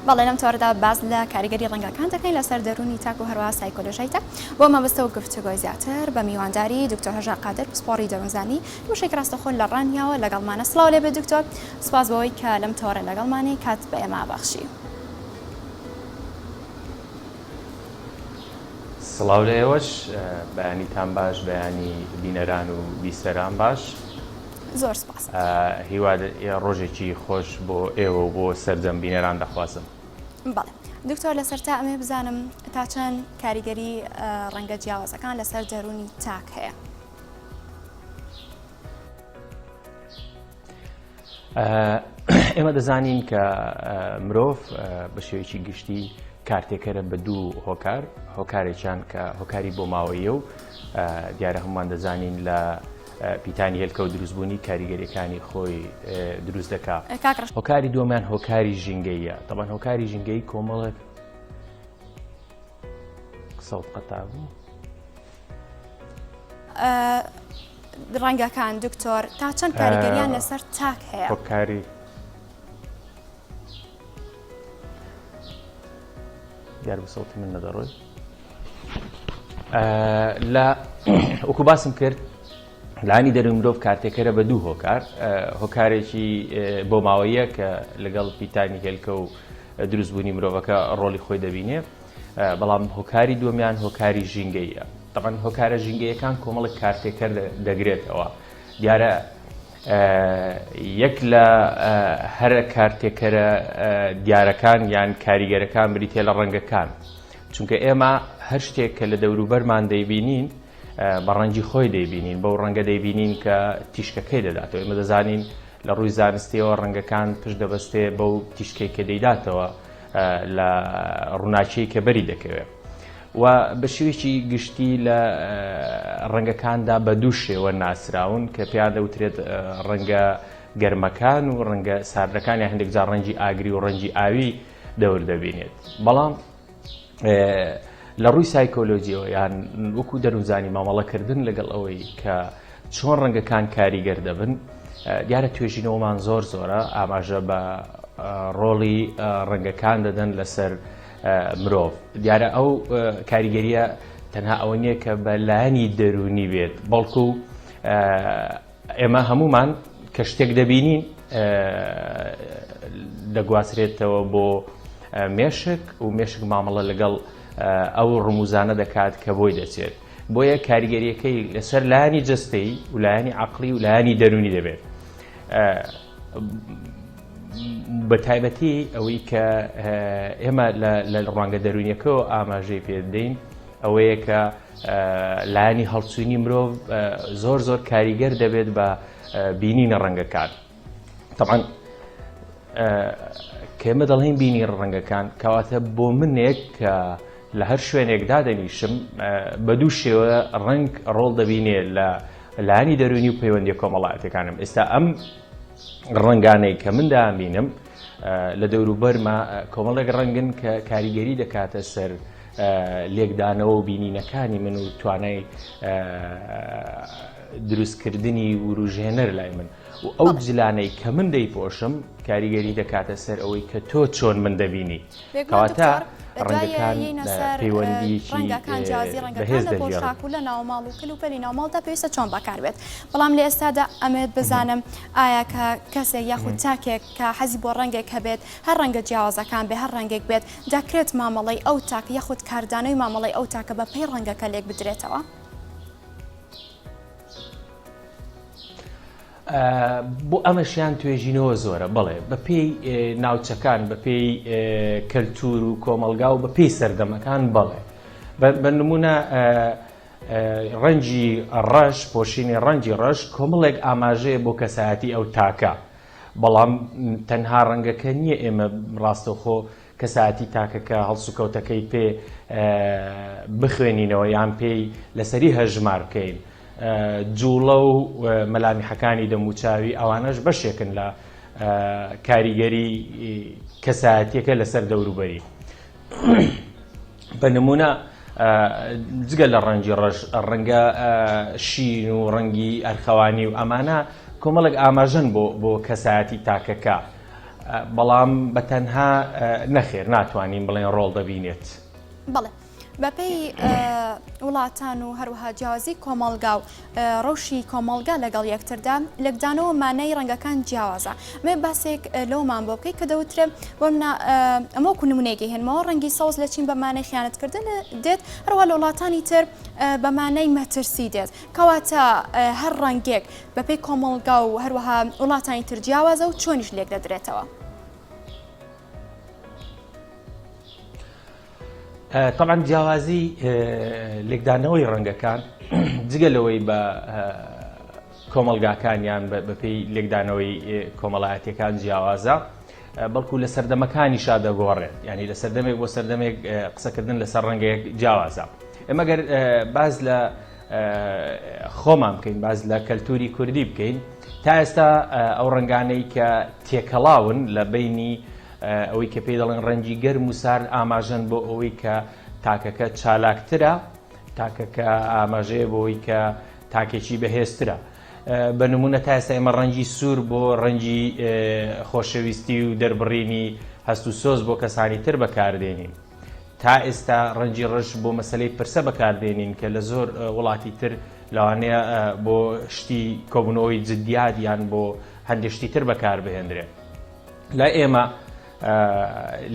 بەڵێ لەم تۆڕدا باز لە کاریگەری ڕەنگەکان دەکەین لەسەر دەرونی تاک و هەروە سایکۆلۆژیتە بۆ مەبەستە و گفتوگۆی زیاتر بە میوانداری دکتۆر هەژار قادر پسپۆڕی دەروونزانی وشێک ڕاستەخۆن لە ڕانیاوە لەگەڵمانە. سڵاو لێ بێ دکتۆر، سپاس بەوەی کە لەم تۆڕە لەگەڵمانی کات بە ئێمە بەخشی. سڵاو لە ئێوەش، بەیانیتان باش، بەیانی بینەران و بیسەران باش. زۆر سپاس. هیوا ڕۆژێکی خۆش بۆ ئێوە و بۆ سەرجەم بینەران دەخوازم. بەڵێ دکتۆر، لەسەرتا ئەمێ بزانم تا چەند کاریگەری ڕەنگە جیاوازەکان لەسەر دەرونی تاک هەیە؟ ئێمە دەزانین کە مرۆڤ بە شێوەیەکی گشتی کارتێکەرە بە دوو هۆکار، هۆکارێکیان کە هۆکاری بۆ ماوەیە و دیارە هەمومان دەزانین لە پیتانی هێلکە و دروستبوونی کاریگەریەکانی خۆی دروست دەکات. هۆکاری دووەمیان هۆکاری ژینگەییە. تەبەن هۆکاری ژینگەیی کۆمەڵێک سەوت قەتا بوو. ڕەنگەکان دکتۆر تا چەند کاریگەریان لەسەر تاک هەیە؟ هۆکاری دیار بە سەوتی من نەدەڕۆی لە وەکو باسم کرد لانی دەروی مرۆڤ کارتێکەرە بە دوو هۆکار، هۆکارێکی بۆ ماوەیە کە لەگەڵ پیتانی هێلکە و دروستبوونی مرۆڤەکە ڕۆڵی خۆی دەبینێ، بەڵام هۆکاری دووەمیان هۆکاری ژینگەییە. تەبەن هۆکارە ژینگەیەکان کۆمەڵێک کارتێکەر دەگرێتەوە. دیارە یەک لە هەرە کارتێکەرە دیارەکان یان کاریگەرەکان بریتێ لە ڕەنگەکان، چونکە ئێمە هەر شتێک کە لە دەوروبەرمان دەیبینین بە ڕەنگی خۆی دەیبینین، بەو ڕەنگە دەیبینین کە تیشکەکەی دەداتەوە. ئێمە دەزانین لە ڕووی زانستیەوە ڕەنگەکان پشت دەبەستێ بەو تیشکەی کە دەیداتەوە لە ڕووناچەی کە بەری دەکەوێت. و بە شێوەیەکی گشتی لە ڕەنگەکاندا بە دوو شێوە ناسراون کە پێیان دەوترێت ڕەنگە گەرمەکان و ڕەنگە ساردەکان یان هەندێک جار ڕەنگی ئاگری و ڕەنگی ئاوی دەور دەبینێت. بەڵام لە ڕووی سایکۆلۆجیەوە یان وەکو دەروونزانی مامەڵەکردن لەگەڵ ئەوەی کە چۆن ڕەنگەکان کاریگەر دەبن، دیارە توێژینەوەمان زۆر زۆرە، ئاماژە بە ڕۆڵی ڕەنگەکان دەدەن لەسەر مرۆڤ. دیارە ئەو کاریگەریە تەنها ئەوە نییە کە بە لایەنی دەرونی بێت، بەڵکو ئێمە هەمومان کە شتێک دەبینین دەگواسرێتەوە بۆ مێشک و مێشک مامەڵە لەگەڵ ئەو ڕموزانە دەکات کە بۆی دەچێت. بۆیە کاریگەریەکەی لەسەر لایەنی جەستەیی و لایەنی عەقڵی و لایەنی دەرونی دەبێت. بە تایبەتی ئەوەی کە ئێمە لە ڕوانگە دەرونیەکەەوە ئاماژەی پێدەین ئەوەیە کە لایەنی هەڵچوونی مرۆڤ زۆر زۆر کاریگەر دەبێت بە بینینە ڕەنگەکان. تەبەن کە ئێمە دەڵێن بینی ڕەنگەکان کەواتە بۆ منێک کە لە هەر شوێنێک دادەنیشم بە دوو شێوە ڕەنگ ڕۆڵ دەبینێ لە لایەنی دەرونی و پەیوەندی کۆمەڵایەتەکانم. ئێستا ئەم ڕەنگانەی کە من دامینم لە دەوروبەرمە کۆمەڵێک ڕەنگن کە کاریگەری دەکاتە سەر لێکدانەوە و بینینەکانی من و توانای دروستکردنی وروژێنەر لای من و ئەو جلانەی کە من دەیپۆشم کاریگەری دەکاتە سەر ئەوەی کە تۆ چۆن من دەبینی. کەواتە ڕەنگەکان پەیوەندیکی بەهێز دەژێڕن لە ناوماڵ و کلوپەلی ناوماڵدا پێویستە چۆن بەکاربێت. بەڵام لە ئێستادا ئەمێت بزانم ئایا کە کەسێک یاخود تاکێک کە حەزی بۆ ڕەنگێک هەبێت هەر ڕەنگە جیاوازەکان بێ هەر ڕەنگێک بێت دەکرێت مامەڵەی ئەو تاک یاخود کاردانەوەی مامەڵەی ئەو تاکە بە پێی ڕەنگەکە لێک بدرێتەوە؟ بۆ ئەمەشیان توێژینەوە زۆرە، بەڵێ بە پێی ناوچەکان، بە پێی کەلتور و کۆمەلگا و بە پێی سەردەمەکان بەڵێ. بە نمونە ڕەنگی ڕەش، پۆشینی ڕەنگی ڕەش کۆمەڵێک ئاماژەیە بۆ کەسایەتی ئەو تاکە، بەڵام تەنها ڕەنگەکە نییە ئێمە ڕاستەوخۆ کەسایەتی تاکەکە هەڵسوکەوتەکەی پێ بخوێنینەوە یان پێی لەسەری هەژمار بکەین. جوڵە و مەلامیحەکانی دەموچاوی ئەوانەش بەشێکن لە کاریگەری کەسایەتیەکە لەسەر دەوروبەری. بە نمونە جگە لە ڕەنگی ڕەش، ڕەنگە شین و ڕەنگی ئەرخەوانی و ئەمانە کۆمەڵێک ئاماژەن بۆ کەسایەتی تاکەکە. بەڵام بەتەنها نەخێر ناتوانین بڵێن ڕۆڵ دەبینێت. بەڵێ بەپێی وڵاتان و هەروەها جیاوازی کۆمەڵگا و ڕەوشی کۆمەڵگا لەگەڵ یەکتردا لەگدانەوە مانای ڕەنگەکان جیاوازە. مێ باسێک لەومان بۆ بکەیت کە دەوترێت ئەمەکو نمونێکی هێنمەوە ڕەنگی سەوز لە چین بەمانەی خیانەتکردن دێت، هەروە لە وڵاتانی تر بەمانەی مەترسی دێت، کەواتە هەر ڕەنگێک بەپێی کۆمەڵگا و هەروەها وڵاتانی تر جیاوازە و چۆنیش لێک دەدرێتەوە. طبعا جیاوازی لێکدانەوەی ڕەنگەکان جگە لەوەی بە کۆمەڵگاکانیان بەپێی لێکدانەوەی کۆمەڵایەتیەکان جیاوازە، بەڵکو لە سەردەمەکانیشا دەگۆڕێت، ینی لە سەردەمێک بۆ سەردەمێک قسەکردن لەسەر ڕەنگەیەک جیاوازە. ئێمە گەر باز لە خۆمان بکەین، باز لە کەلتوری کوردی بکەین، تا ئێستا ئەو ڕەنگانەی کە تێکەڵاون لە بینی ئەوەی کە پێی دەڵێن ڕەنگی گەرم و سارد ئاماژەن بۆ ئەوەی کە تاکەکە چالاکترە، تاکەکە ئاماژەیە بۆ ئەوەی کە تاکێکی بەهێزترە. بە نمونە تا ئێستا ئێمە ڕەنگی سوور بۆ ڕەنگی خۆشەویستی و دەربڕینی هەست و سۆز بۆ کەسانی تر بەکاردێنین. تا ئێستا ڕەنگی ڕەش بۆ مەسەلەی پرسە بەکاردێنین کە لە زۆر وڵاتی تر لەوانەیە بۆ شتی کۆبوونەوەی جددیات یان بۆ هەندێک شتی تر بەکاربهێنرێت. لای ئێمە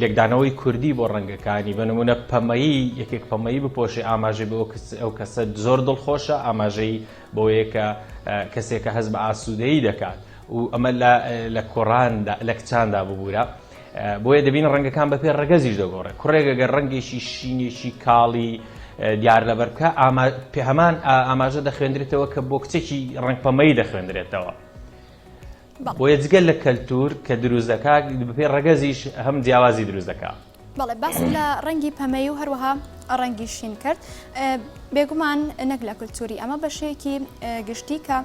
لێکدانەوەی کوردی بۆ ڕەنگەکانی بە نمونە پەمەیی یەکێک پەمەیی بپۆشێ ئاماژەی بۆ ئەو کەسە زۆر دڵخۆشە، ئاماژەی بۆیە کە کەسێکە هەست بە ئاسوودەیی دەکات و ئەمە لە کۆڕاندا لە کچاندا ببوورە، بۆیە دەبین ڕەنگەکان بەپێ ڕەگەزیش دەگۆڕێت. کوڕێک ئەگەر ڕەنگێکی شینێکی کاڵی دیار لەبەرکە هەمان ئاماژە دەخوێندرێتەوە کە بۆ کچێکی ڕەنگ پەمەیی دەخوێندرێتەوە. بۆیە جگەل لە کەلتور کە دروست دەکات بەپێ ڕەگەزیش هەم جیاوازی دروست دەکات. بەڵێ باس لە ڕەنگی پەمەی و هەروەها ڕەنگی شین کرد. بێگومان نەک لە کولتوری ئەمە بەشەیەکی گشتی کە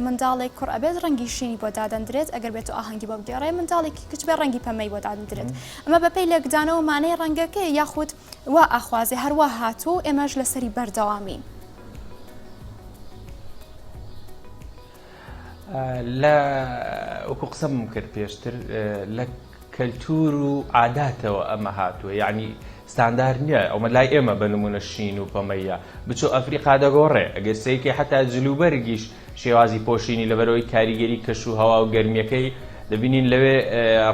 منداڵێک کوڕ ئەبێت ڕەنگی شینی بۆ دادەندرێت، ئەگەر بێت و ئاهەنگی بۆ بگێڕێ منداڵێکی کچ بێ ڕەنگی پەمەی بۆ دادەندرێت. ئەمە بەپێی لێکدانەوە مانای ڕەنگەکە یاخود وا ئاخوازێ هەروە هاتوو ئێمەش لەسەری بەردەوامین. لە وەکو قسەم کرد پێشتر لە کەلتور و عاداتەوە ئەمە هاتووە، یعنی ستاندار نییە. ئەومە لای ئێمە بە نمونە شین و پەمەیە بچۆ ئەفریقا دەگۆڕێ، ئەگەر سەیەکی حتا جلوبەرگیش شێوازی پۆشینی لەبەرەوەی کاریگەری کەش و هەوا و گەرمیەکەی دەبینین لەوێ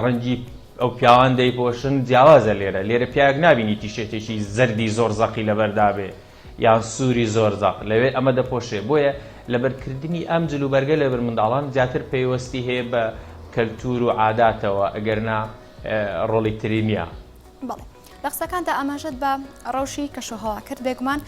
ڕەنگی ئەو پیاوان دەیپۆشن جیاوازە. لێرە پیاک نبینی تیشێتێکی زەردی زۆر زەقی لەبەردابێ یان سووری زۆر زەق، لەوێ ئەمە دەپۆشێ. بۆیە لەبەرکردنی ئەم جلوبەرگە لەبەر منداڵان زیاتر پەیوەستی هەیە بە کەلتور و عاداتەوە، ئەگەرنا ڕۆڵی تری نییە. بەڵێ لە قسەکاندا ئاماژەت بە ڕەوشی کەشوهەوا کرد. بێگومان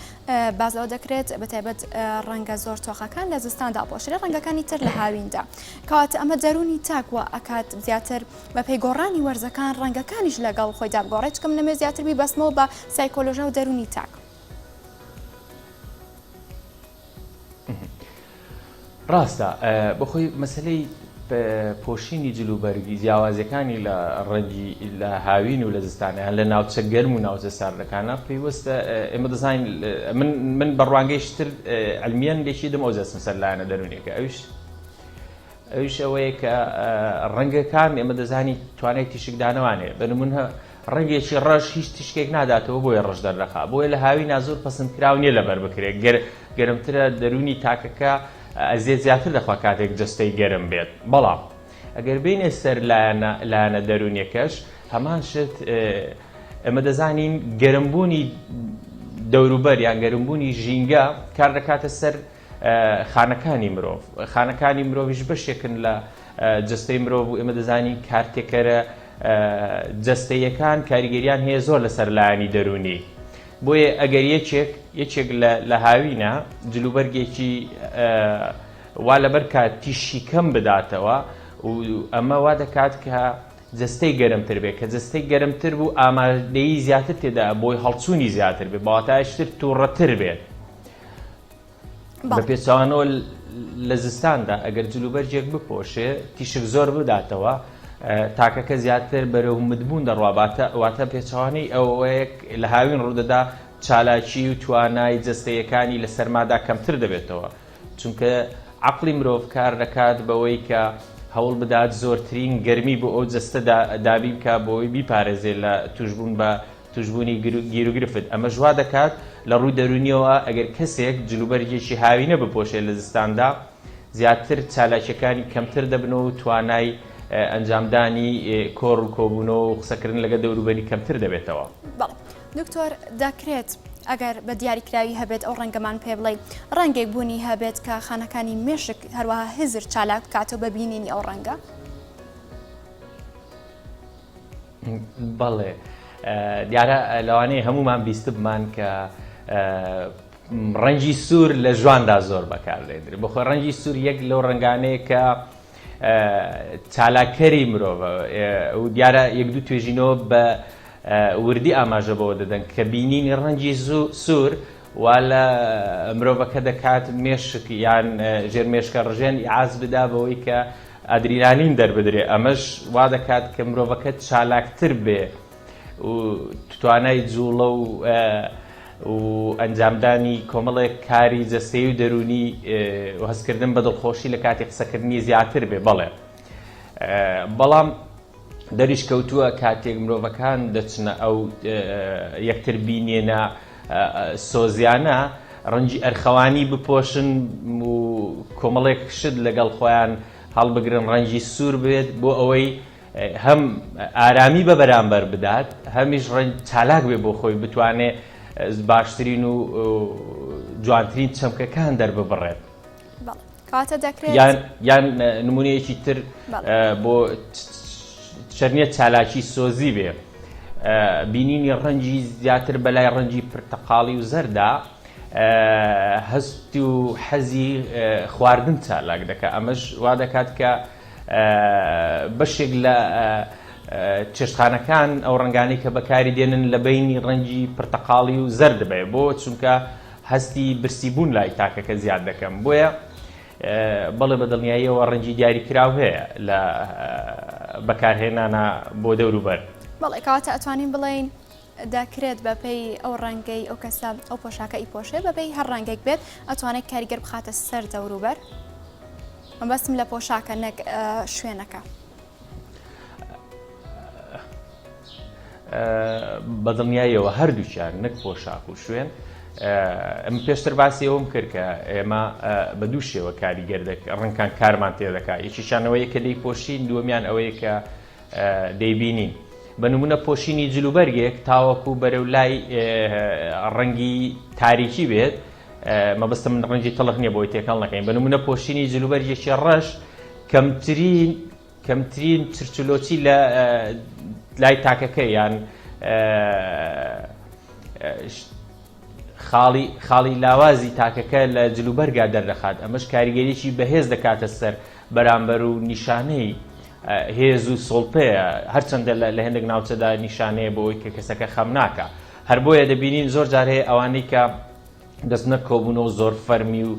بازەوە دەکرێت بەتایبەت ڕەنگە زۆر تۆخەکان لە زستاندا ئاپۆشرێت، ڕەنگەکانی تر لە هاویندا، کەواتە ئەمە دەرونی تاکوە ئەکات زیاتر بە پێیگۆڕانی وەرزەکان ڕەنگەکانیش لەگەڵ خۆیدا بگۆڕێت، چکەم نەمێ زیاتر بی بەسمەوە بە سایکۆلۆژە و دەرونی تاک. ڕاستە بەخۆی مەسلەی پۆشینی جلوبەرگی جیاوازەکانی لە ڕەنگی لە هاوین و لە زستانە لە ناوچە گەرم و ناوچە ساردەکانە پێویستە ئێمە دەزانین. من بەڕوانگەی شتر علمیان لێکی دەم ئەوزەسم سەر لایەنە دەرونێکە، ئەویش ئەوەیە کە ڕەنگەکان ئێمە دەزانی توانای تیشکدانەوانێ، بە نمونە ڕەنگێکی ڕەش هیچ تیشکێک ناداتەوە بۆیە ڕەش دەردەخا، بۆیە لە هاوینا زۆر پەسەندکراو نییە لەبەر بکرێت. گەرمترە دەرونی تاکەکە ئەزیێت زیاتر دەخوا کاتێک جستەی گەرم بێت. بەڵام ئەگەر بینێ سەر لایەنە دەرونیەکەش هەمان شت ئەمە دەزانین گەرمبوونی دەوروبەر یان گەرمبوونی ژینگە کار دەکاتە سەر خانەکانی مرۆڤ. خانەکانی مرۆڤیش بەشێکن لە جستەی مرۆڤ و ئێمە دەزانین کارتێکەرە جستەیەکان کاریگەریان هەیە زۆر لەسەر لایەنی دەرونی. بۆیە ئەگەر یەکێک لە هاوینە جلوبەرگێکی وا لەبەر کات تیشی کەم بداتەوە و ئەمە وا دەکات کە جستەی گەرمتر بێت، کە جستەی گەرمتر بوو ئامادەیی زیاتر تێدا بۆی هەڵچوونی زیاتر بێت، بەواتایشتر تووڕەتر بێت. بە پێچوانەوە لە زستاندا ئەگەر جلوبەرجێک بپۆشێ تیشک زۆر بداتەوە تاکەکە زیاتر بەرەو مدبوون دەڕواباتە، واتە پێچوانەی ئەوەیەک لە هاوین ڕوودەدا چالاکی و توانای جستەیەکانی لە سەرمادا کەمتر دەبێتەوە، چونکە عەقڵی مرۆڤ کار دەکات بەوەی کە هەوڵ بدات زۆرترین گەرمی بۆ ئەو جەستە دابی بکە بۆی بیپارێزێت لە توشبوون بە توشبوونی گیرروگرفت. ئەمە ژوا دەکات لە ڕووی دەرونیەوە ئەگەر کەسێک جلوبەرجێکی هاوینە بپۆشێت لە زستاندا زیاتر چالاکیەکانی کەمتر دەبنەوە و توانای ئەنجامدانی کۆڕ و کۆبوونەوە و قسەکردن لەگە دەوروبەری کەمتر دەبێتەوە. بەڵێ دکتۆر دەکرێت ئەگەر بە دیاریکراوی هەبێت ئەو ڕەنگەمان پێ بڵێ ڕەنگێک بوونی هەبێت کە خانەکانی مێشک هەروەها هزر چالاک کاتەوە ببینینی ئەو ڕەنگە؟ بەڵێ دیارە لەوانەیە هەمومان بیست بمان کە ڕەنگی سوور لە ژواندا زۆر بەکاردێنرێت بەخۆ ڕەنگی سوور یەک لەو ڕەنگانەیە کە چالاکەری مرۆڤە و دیارە یەک دوو توێژینەوە بە وردی ئاماژەبەوە دەدەن کە بینینی ڕەنگی سوور وا لە مرۆڤەکە دەکات مێشک یان ژێرمێشکە ڕژێن ئاز بدا بەوەی کە ئەدرینالین دەربدرێ ئەمەش وا دەکات کە مرۆڤەکە چالاکتر بێ و توانای جوڵە و ئەنجامدانی کۆمەڵێک کاری جەستەیی و دەرونی و هەستکردن بە دڵخۆشی لە کاتی قسەکردنی زیاتر بێ. بەڵێ بەڵام دەریش کەوتووە کاتێک مرۆڤەکان دەچنە ئەو یەکتر بینێنە سۆزیانە ڕەنگی ئەرخەوانی بپۆشن و کۆمەڵێک شت لەگەڵ خۆیان هەڵبگرن ڕەنگی سوور بێت بۆ ئەوەی هەم ئارامی بە بەرامبەر بدات هەمیش ڕەنگ چالاک بێ بۆ خۆی بتوانێت باشترین و جوانترین چەمکەکان دەرببڕێت. کاتە دەکرێت یان نمونەیەکی تر بۆ چەرنیە چالاکی سۆزی بێ بینینی ڕەنگی زیاتر بەلای ڕەنگی پرتەقاڵی و زەردا هەست و حەزی خواردن چالاک دەکات. ئەمەش وا دەکات کە بەشێک لە چێشتخانەکان ئەو ڕەنگانەی کە بەکاری دێنن لە بینی ڕەنگی پرتەقاڵی و زەرد بێ بۆ چونکە هەستی برسیبوون لای تاکەکە زیاد دەکەم. بۆیە بەڵێ بە دڵنیاییەوە ڕەنگی دیاریکراو هەیە لە بەکارهێنانە بۆ دەوروبەر. بەڵێ کاتە ئەتوانین بڵێین دەکرێت بەپێی ئەو ڕەنگەی ئەو کەسە ئەو پۆشاکە ئیپۆشێ بەپێی هەر ڕەنگێک بێت ئەتوانێت کاریگەر بخاتە سەر دەوروبەر. مەبەستم لە پۆشاکە نەک شوێنەکە. بەدڵنیاییەوە هەردووچیان نەک پۆشاک و شوێن ئەم پێشتر باسی ئەوم کرد کە ئێمە بە دوو شێوە کاریگەر ڕەنگان کارمان تێ دەکات. یەکیشانەوەیە کە دەیپۆشین دووەمیان ئەوەیە کە دەیبینین. بە نمونە پۆشینی جلوبەرگێک تاوەکو بەرەو لای ڕەنگی تاریکی بێت مەبەستە من ڕەنگی تەڵق نییە بۆی تێکەڵ نەکەین. بە نمونە پۆشینی جلوبەرگێکی ڕەش کەمترین چرچلۆچی لە لای تاکەکە یان خاڵی لاوازی تاکەکە لە جلوبەرگا دەردەخات. ئەمەش کاریگەریی بەهێز دەکاتە سەر بەرامبەر و نیشانەی هێز و سۆڵپەیە هەرچەندە لە هێندێک ناوچەدا نیشانەیە بۆ ئەوەی کە کەسەکە خەم ناکە. هەر بۆیە دەبینین زۆر جار هەیە ئەوانەی کە دەستنە کۆبوونەوە زۆر فەرمی و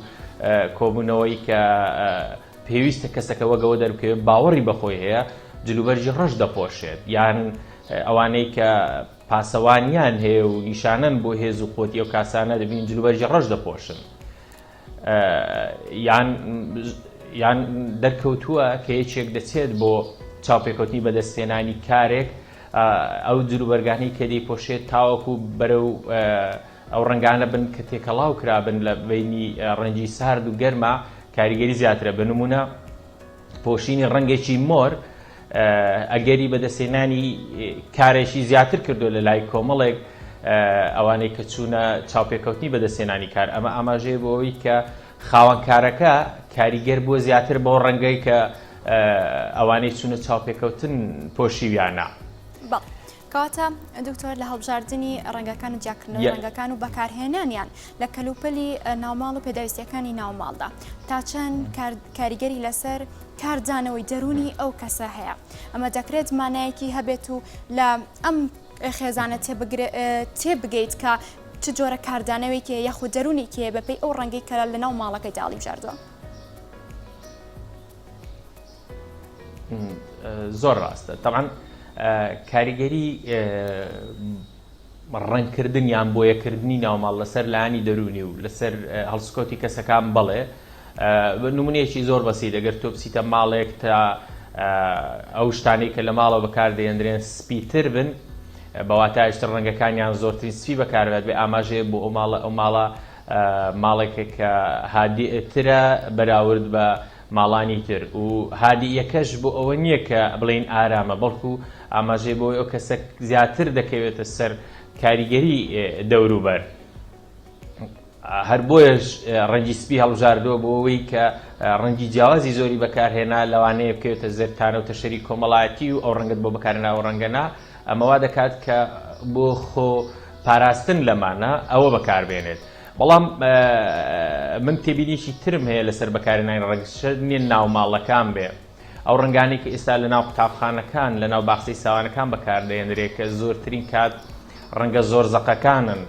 کۆبوونەوەی کە پێویستە کەسەکە وەگەوە دەربکەوێت باوەڕی بەخۆی هەیە جلوبەرجی ڕەش دەپۆشێت یان ئەوانەی کە پاسەوانیان هەیە و نیشانەن بۆ هێز و قوتی ئەو کاسانە دەبین جلوبەرجی ڕەش دەپۆشن. یان دەرکەوتووە کە یەکێک دەچێت بۆ چاوپێکەوتنی بەدەستێنانی کارێک ئەو جلوبەرگانەی کە دەیپۆشێت تاوەکو بەرەو ئەو ڕەنگانە بن کە تێکەڵاو کرابن لە بینی ڕەنگی سارد و گەرمە کاریگەری زیاترە. بە نمونە پۆشینی ڕەنگێکی مۆر ئەگەری بەدەستێنانی کارێکی زیاتر کردو لە لای کۆمەڵێک ئەوانەی کە چوونە چاوپێکەوتنی بەدەستێنانی کار. ئەمە ئاماژەیە بۆ ئەوەی کە خاوەنکارەکە کاریگەر بۆ زیاتر بۆ ڕەنگەی کە ئەوانەی چوونە چاوپێکەوتن پۆشیویانە. کاتە دکتۆر لە هەڵبژاردننی ڕەنگەکان و جیاکردنەوە ڕەنگەکان و بەکارهێنانیان لە کەلوپەلی ناوماڵ و پێداویستیەکانی ناوماڵدا تا چەند کاریگەری لەسەر کاردانەوەی دەرونی ئەو کەسە هەیە. ئەمە دەکرێت مانایەکی هەبێت و لە ئەم خێزانە تێبگەیت کە چ جۆرە کاردانەوەیکە یاخود دەرونێکیە بەپێی ئەو ڕەنگەی کە لە ناو ماڵەکەی داڵی بژاردووە. زۆر ڕاستە. تەمان کاریگەری ڕەنگکردن یان بۆیەکردنی ناوماڵ لەسەر لایانی دەرونی و لەسەر هەڵسکۆتی کەسەکان بەڵێ نمونەیەکی زۆر بەسیط ئەگەر تۆ بچیتە ماڵێک تا ئەو شتانەی کە لە ماڵەوە بەکاردێنرێن سپیتر بن بەواتە ئاشتر ڕەنگەکانیان زۆرترین سپی بەکاربێت بێ ئاماژەیە بۆ ئەو ماڵە ماڵێکە کە هادیترە بەراورد بە ماڵانی تر و هادیەکەش بۆ ئەوە نییە کە بڵین ئارامە بەڵکو ئاماژەیە بۆ ئەو کەسە زیاتر دەکەوێتە سەر کاریگەری دەوروبەر هەر بۆیەش ڕەنگی سپی هەڵبژاردووە بۆ ئەوەی کە ڕەنگی جیاوازی زۆری بەکارهێنا لەوانەیە بکەوێتە زەرتانە و تەشەری کۆمەڵایەتی و ئەو ڕەنگت بۆ بەکارهێنا و ڕەنگەنا ئەمەوا دەکات کە بۆ خۆ پاراستن لەمانە ئەوە بەکاربێنێت بەڵام من تێبینیشی ترم هەیە لەسەر بەکارهێنانی ڕەنگشتنی ناو ماڵەکان بێ ئەو ڕنگانی کە ئێستا لە ناو قوتابخانەکان لە ناو باخچەی ساوانەکان بەکاردێنرێت کە زۆرترین کات ڕەنگە زۆر زەقەکانن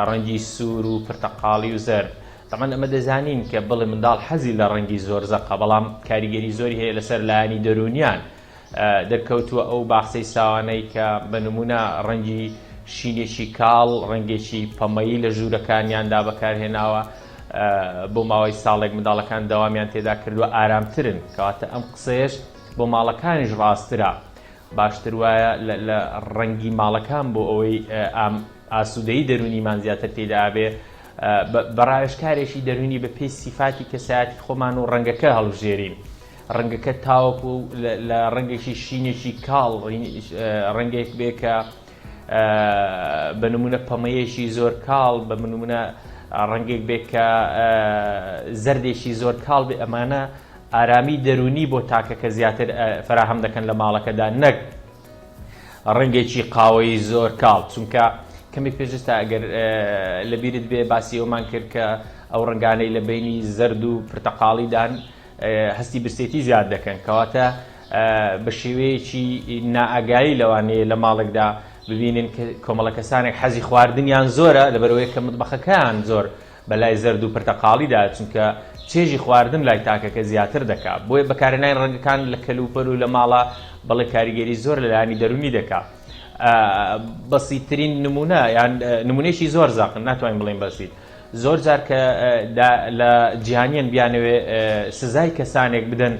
ڕەنگی سوور و پرتەقاڵی و زەرد تەمان ئەمە دەزانین کە بڵێ منداڵ حەزی لە ڕەنگی زۆر زەقە بەڵام کاریگەری زۆری هەیە لەسەر لایەنی دەرونیان دەرکەوتووە ئەو باخچەی ساوانەی کە بە نمونە ڕەنگی شینێکی کاڵ ڕەنگێکی پەمەیی لە ژوورەکانیاندا بەکارهێناوە بۆ ماوەی ساڵێک منداڵەکان دەوامیان تێدا کردووە ئارامترن کەواتە ئەم قسەیەش بۆ ماڵەکانیش ڕاسترە باشتر وایە لە ڕەنگی ماڵەکان بۆ ئەوەی ئاسوودەیی دەرونیمان زیاتر تێدا بێ بەڕایشکارێکی دەرونی بە پێی سیفاتی کەسایەتی خۆمان و ڕەنگەکە هەڵبژێرین ڕەنگەکە تاوەکو لە ڕەنگێکی شینێکی کاڵ ڕەنگێک بێ کە بە نمونە پەمەیەشی زۆر کاڵ بە نمونە ڕەنگێک بێ کە زەردێکی زۆر کاڵ بێ ئەمانە ئارامی دەرونی بۆ تاکەکە زیاتر فراهەم دەکەن لە ماڵەکەدا نەک ڕەنگێکی قاوەی زۆر کاڵ چونکە کەمێک پێشستا ئەگەر لەبیرت بێ باسی ئەومان کرد کە ئەو ڕنگانەی لە بینی زەرد و پرتەقاڵیدان هەستی برسێتی زیاد دەکەن کەواتە بە شێوەیەکی نائەگایی لەوانەیە لە ماڵێکدا ببینن کۆمەڵە کەسانێک حەزی خواردنیان زۆرە لەبەرەوەی کە مطبەخەکەیان زۆر بەلای زەرد و پرتەقاڵیدا چونکە چێژی خواردن لای تاکەکە زیاتر دەکات بۆیە بەکارهێنانی ڕەنگەکان لە کەلوپەر و لە ماڵە بەڵێ کاریگەری زۆر لە لایەنی دەرونی دەکات بەسیترین نمونە یان نمونەیەکی زۆر زاقن ناتوانین بڵێن بەسیت زۆر جار کە لە جیهانیان بیانەوێ سزای کەسانێک بدەن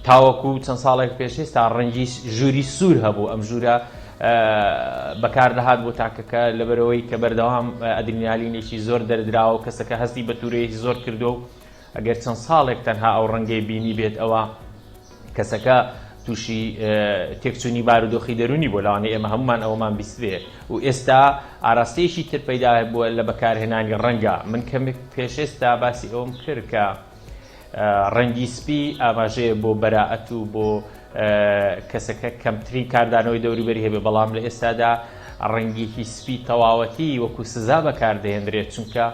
تاوەکو چەند ساڵێک پێش ئێستا ڕەنگی ژووری سوور هەبوو ئەم ژوورە بەکاردەهات بۆ تاکەکە لەبەرەوەی کە بەردەوام ئەدرینالینێکی زۆر دەردراوە کەسەکە هەستی بە توورەیەکی زۆر کردو و ئەگەر چەند ساڵێک تەنها ئەو ڕەنگەی بینی بێت ئەوە کەسەکە تووشی تێکچوونی بارودۆخی دەرونی بۆ لەوانەیە ئێمە هەمومان ئەومان بیستوێ و ئێستا ئاراستەیەکی تر پەیدا بووە لە بەکارهێنانی ڕەنگە من کەمێک پێش ئێستا باسی ئەوم کرد کە ڕەنگی سپی ئاماژەیە بۆ بەراعەت و بۆ کەسەکە کەمترین کاردانەوەی دەوروبەری هەبێ بەڵام لە ئێستادا ڕەنگێکی سپی تەواوەتی وەکو سزا بەکاردەهێنرێت چونکە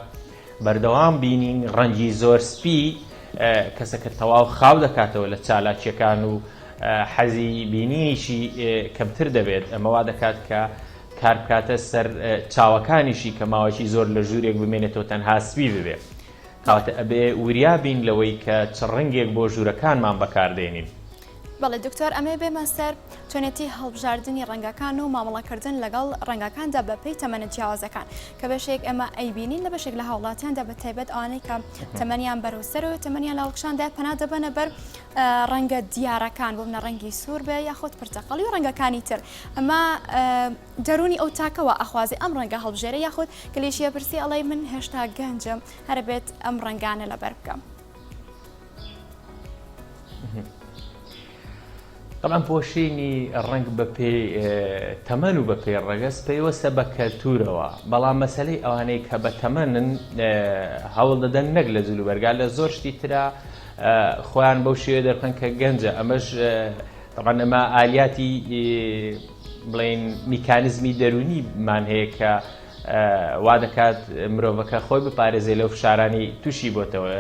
بەردەوام بینین ڕەنگی زۆر سپی کەسەکە تەواو خاو دەکاتەوە لە چالاکیەکان و حەزی بینیشی کەمتر دەبێت ئەمەوا دەکات کە کار بکاتە سەر چاوەکانیشی کە ماوەی زۆر لە ژوورێک بمێنێتەوە تەنها سپی ببێت کاتە ئەبێ وریابین لەوەی کە چ ڕەنگێک بۆ ژوورەکانمان بەکاردێنین بەڵێ دکتۆر ئەمێ بێمە سەر چۆنێتی هەڵبژاردننی ڕەنگەکان و مامەڵەکردن لەگەڵ ڕەنگەکاندا بەپێی تەمەنە جیاوازەکان کە بەشێک ئەمە ئەیبینین لە بەشێک لە هاوڵاتیاندا بە تایبەت ئەوانەی کە تەمەنیان بەرەوسەر و تەمەنیان لاوەکشاندا پەنا دەبەنە بەر ڕەنگە دیارەکان بۆ منە ڕەنگی سوور بێ یاخۆت پرتەقەڵی و ڕەنگەکانی تر ئەمە دەرونی ئەو تاکەوە ئەخوازی ئەم ڕەنگە هەڵبژێرە یاخۆت کلێشیە پرسی ئەڵێ من هێشتا گەنجم هەرە بێت ئەم ڕەنگانە لەبەر بکەم طبعا پۆشینی ڕنگ بە پێی تەمەن و بە پێی ڕەگەز پێوەستە بە کەلتورەوە بەڵام مەسەلەی ئەوانەی کە بە تەمەنن هەوڵ دەدەن نەک لە جلوبەرگا لە زۆر شتی ترا خۆیان بەو شێوە دەرخەن کە گەنجە ئەمەش طبعا ئەمە ئالیاتی بڵێن میکانیزمی دەرونیمان هەیە کە وا دەکات مرۆڤەکە خۆی بپارێزێ لەو فشارانی تووشی بۆتەوە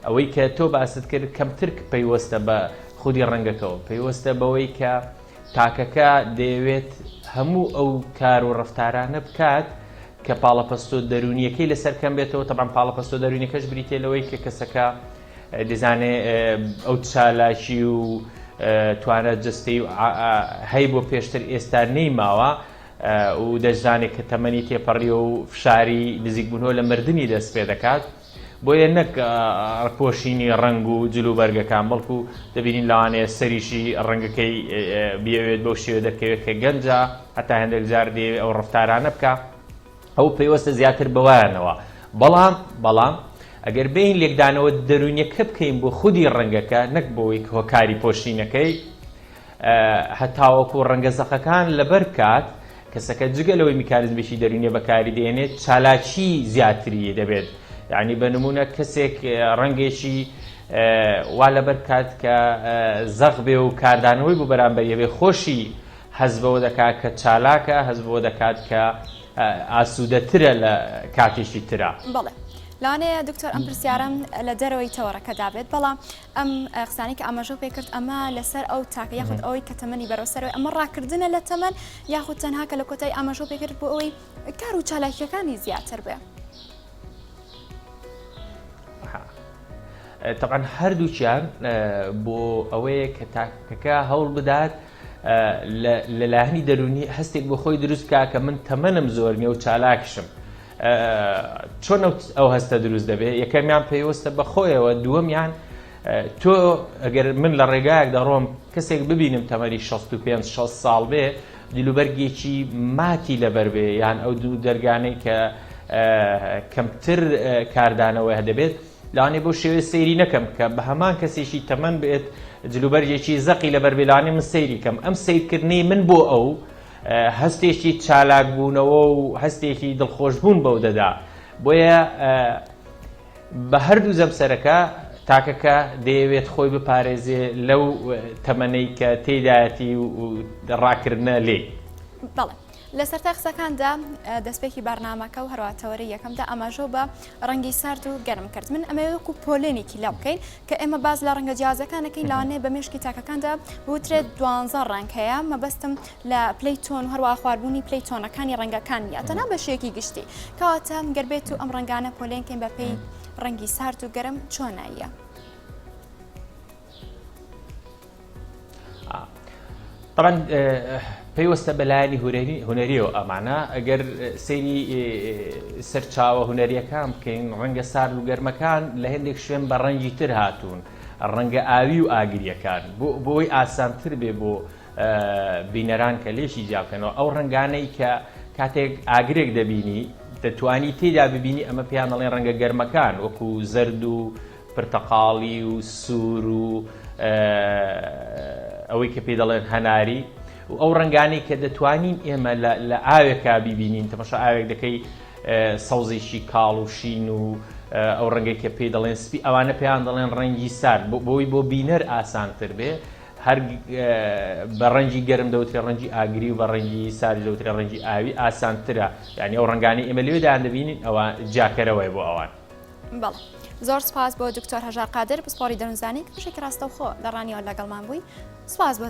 ئەوەی کە تۆ باست کرد کەمتر پەیوەستە بە خودی ڕەنگەکەەوە پێیوەستە بەوەی کە تاکەکە دەیەوێت هەموو ئەو کار و ڕفتارانە بکات کە پاڵەپەستۆ دەرونیەکەی لەسەر کەم بێتەوە تەبان پاڵەپەستۆ دەرونیەکەش بریتێ لەوەی کە کەسەکە دەزانێ ئەو چالاشی و توانە جستەی و هەی بۆ پێشتر ئێستا نەیماوە و دەزانێت کە تەمەنی تێپەڕی و فشاری نزیکبوونەوە لە مردنی دەست پێ دەکات بۆیە نەک پۆشینی ڕنگ و جلوبەرگەکان بەڵکو دەبینین لەوانەیە سەریشی ڕەنگەکەی بێوێت بەو شێوە دەکەوێت کە گەنجە هەتا هەندێک جار دێ ئەو ڕفتارانە بکە ئەو پێوەستە زیاتر بەوایانەوە بەڵام ئەگەر بین لێکدانەوە دەرونیەکە بکەین بۆ خودی ڕەنگەکە نەک بۆی هۆکاری پۆشینەکەی هەتاوەکو ڕەنگە زەقەکان لەبەر کات کەسەکە جگەلەوەی میکانیزمێکی دەرونیە بەکاری دێنێت چالاکی زیاتری دەبێت یعنی بە نمونە کەسێک ڕەنگێکی وا لەبەر کات کە زەق بێ و کاردانەوەی بۆ بەرامبەریە بێ خۆشی هەز بەوە دەکات کە چالاکە هەز بەوە دەکات کە ئاسوودەترە لە کاتێکی ترە. بەڵێ لەوانەیە دکتۆر ئەم پرسیارم لە دەرەوەی تەوەڕەکە دابێت بەڵام ئەم قسانی کە ئاماژە پێ کرد ئەمە لەسەر ئەو تاکە یاخود ئەوەی کە تەمەنی بەرەوسەرەوەی ئەمە ڕاکردنە لە تەمەن یاخود تەنها کە لە کۆتای ئاماژە پێ کرد بۆ ئەوەی کار و چالاکیەکانی زیاتر بێ. طبعا هەردووچیان بۆ ئەوەیە کە تاکەکە هەوڵ بدات لەلایەنی دەرونی هەستێک بۆ خۆی دروستکە کە من تەمەنم زۆر نییە و چالاکشم. چۆن ئەو هەستە دروست دەبێت یەکەمیان پێوەستە بە خۆیەوە دووەمیان تۆ ئەگەر من لە ڕێگایەک دەڕۆم کەسێک ببینم تەمەری 65-60 ساڵ بێ دیلوبەرگێکی ماتی لەبەر بێ یان ئەو دوو دەرگانەی کە کەمتر کاردانەوەی هەدەبێت لەوانێ بۆ شێوێ سەیری نەکەم کە بە هەمان کەسێکی تەمەن بێت جلوبەرجێکی زەقی لەبەر بێلانی من سەیری کەم ئەم سیرکردنی من بۆ ئەو هەستێکی چالاک بوونەوە و هەستێکی دڵخۆشبوون بەو دەدا بۆیە بە هەردوو زەمسەرەکە تاکەکە دەیەوێت خۆی بپارێزێ لەو تەمەنەی کە تێدایەتی و ڕاکردنە لێ. بەڵێ لەسەر تا قسەکاندا دەستپێکی بەرنامەکە و هەرواتەوەری یەکەمدا ئەماژۆ بە ڕەنگی سارد و گەرم کرد من ئەمە وەکو پۆلێنێکی لا بکەین کە ئێمە باز لە ڕەنگە جیازەکانەکەین لەوانەیە بە مێشکی تاکەکاندا بوترێت 12 ڕنگ هەیە مەبەستم لە پلەی تۆن هەروە خواردبوونی پلەی تۆنەکانی ڕەنگەکان یاتەنا بە شێکی گشتی کەواتە گەربێت و ئەم ڕەنگانە پۆلێنکەین بە پێی ڕەنگی سارد و گەرم چۆناییە. طبعا پێوەستە بەلایەنی هونەریەوە ئەمانە ئەگەر سەیری سەرچاوە هونەریەکان بکەین ڕەنگە سارد و گەرمەکان لە هەندێک شوێن بە ڕەنگی تر هاتوون ڕەنگە ئاوی و ئاگریەکان بۆی ئاسانتر بێ بۆ بینەران کە لێشی جیاکەنەوە ئەو ڕەنگانەی کە کاتێک ئاگرێک دەبینی دەتوانی تێدا ببینی ئەمە پێیان دەڵێن ڕەنگە گەرمەکان وەکو زەرد و پرتەقاڵی و سوور و ئەوەی کە پێ دەڵێن هەناری و ئەو ڕەنگانەی کە دەتوانین ئێمە لە ئاوێکا بیبینین تەماشا ئاوێک دەکەی سەوزێکی کاڵ و شین و ئەو ڕەنگەی کە پێ دەڵێن سپی ئەوانە پێیان دەڵێن ڕەنگی سارد بۆی بۆ بینەر ئاسانتر بێ هەر بە ڕەنگی گەرم دەوترێ ڕەنگی ئاگری و بە ڕەنگی ساری دەوترێ ڕەنگی ئاوی ئاسانترە یعنی ئەو ڕەنگانەی ئێمە لێدایان دەبینین ئەوە جاکەرەوەی بۆ ئەوان. بەڵێ زۆر سپاس بۆ دکتۆر هەژار قادر پسپۆری دەروونزانی کە پشێکی ڕاستەوخۆ لە ڕانیەوە لەگەڵمان بووی سپاس بۆ